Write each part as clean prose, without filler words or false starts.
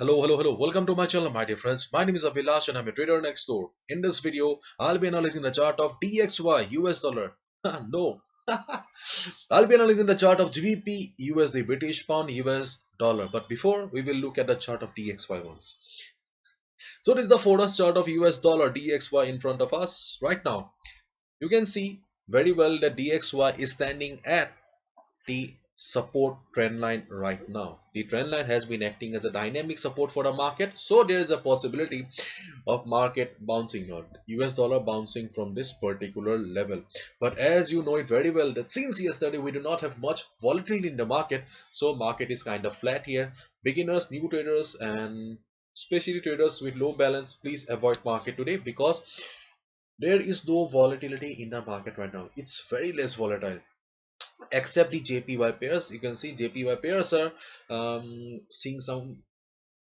Hello. Welcome to my channel, my dear friends. My name is Avilash and I'm a trader next door. In this video, I'll be analyzing the chart of DXY US dollar. No. I'll be analyzing the chart of GBP USD, British Pound US dollar. But before, we will look at the chart of DXY once. So this is the Forex chart of US dollar DXY in front of us right now. You can see very well that DXY is standing at the support trend line right now. The trend line has been acting as a dynamic support for the market, so there is a possibility of market bouncing, or US dollar bouncing from this particular level. But as you know it very well that since yesterday we do not have much volatility in the market, so market is kind of flat here. Beginners, new traders, and especially traders with low balance, please avoid market today because there is no volatility in the market right now. It's very less volatile except the JPY pairs. You can see JPY pairs are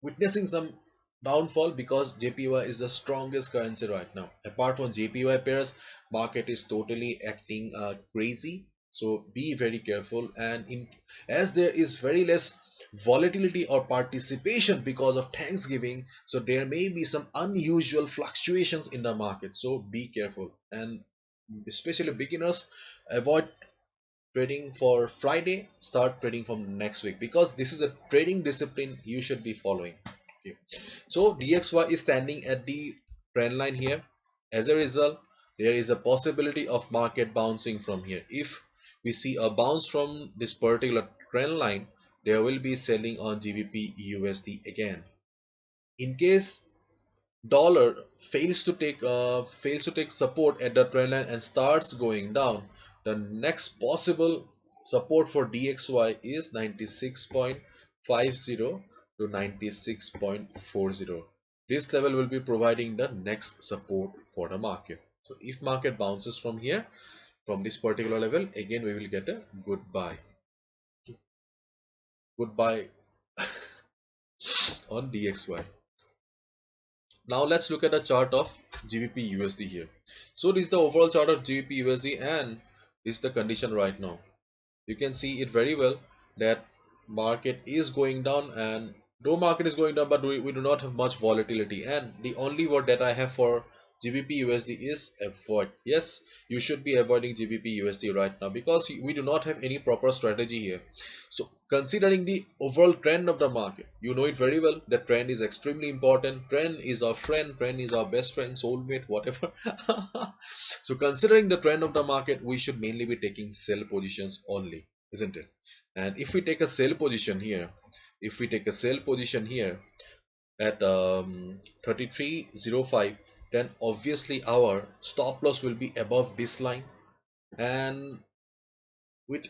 witnessing some downfall because JPY is the strongest currency right now. Apart from JPY pairs, market is totally acting crazy. So be very careful, and as there is very less volatility or participation because of Thanksgiving, so there may be some unusual fluctuations in the market. So be careful, and especially beginners, avoid trading for Friday, start trading from next week because this is a trading discipline you should be following. Okay. So DXY is standing at the trend line here. As a result, there is a possibility of market bouncing from here. If we see a bounce from this particular trend line, there will be selling on GBP USD again. In case dollar fails to take support at the trend line and starts going down, the next possible support for DXY is 96.50 to 96.40. This level will be providing the next support for the market. So if market bounces from here, from this particular level, again we will get a goodbye on DXY. Now let's look at the chart of GBP USD here. So this is the overall chart of GBP USD, and this is the condition right now. You can see it very well that market is going down, and though market is going down, but we do not have much volatility, and the only word that I have for GBP USD is avoid. Yes, you should be avoiding GBP USD right now because we do not have any proper strategy here. So considering the overall trend of the market, you know it very well that trend is extremely important. Trend is our friend, trend is our best friend, soulmate, whatever. So considering the trend of the market, we should mainly be taking sell positions only, isn't it? And if we take a sell position here, at 33.05, then obviously our stop loss will be above this line, and with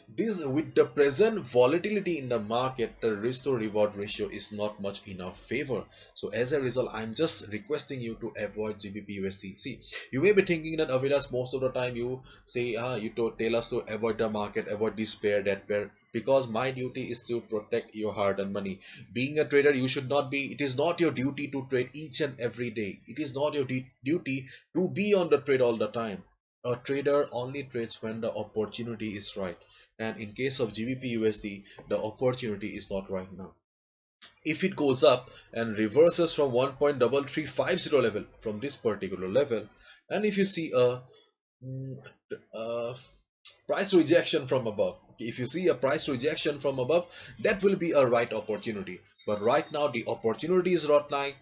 the present volatility in the market, the risk to reward ratio is not much in our favor. So as a result, I'm just requesting you to avoid GBP USD. See, you may be thinking that Avilas, most of the time you say tell us to avoid the market, avoid this pair, that pair, because my duty is to protect your hard-earned money. Being a trader, it is not your duty to trade each and every day. It is not your duty to be on the trade all the time. A trader only trades when the opportunity is right, and in case of GBP USD, the opportunity is not right now. If it goes up and reverses from 1.3350 level, from this particular level, and if you see a price rejection from above, if you see a price rejection from above, that will be a right opportunity. But right now the opportunity is not right,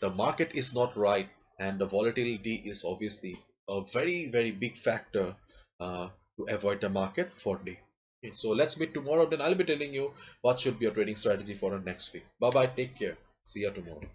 the market is not right, and the volatility is obviously a very big factor to avoid the market for day. Okay, so let's meet tomorrow, then I'll be telling you what should be your trading strategy for the next week. Bye bye, take care, see you tomorrow.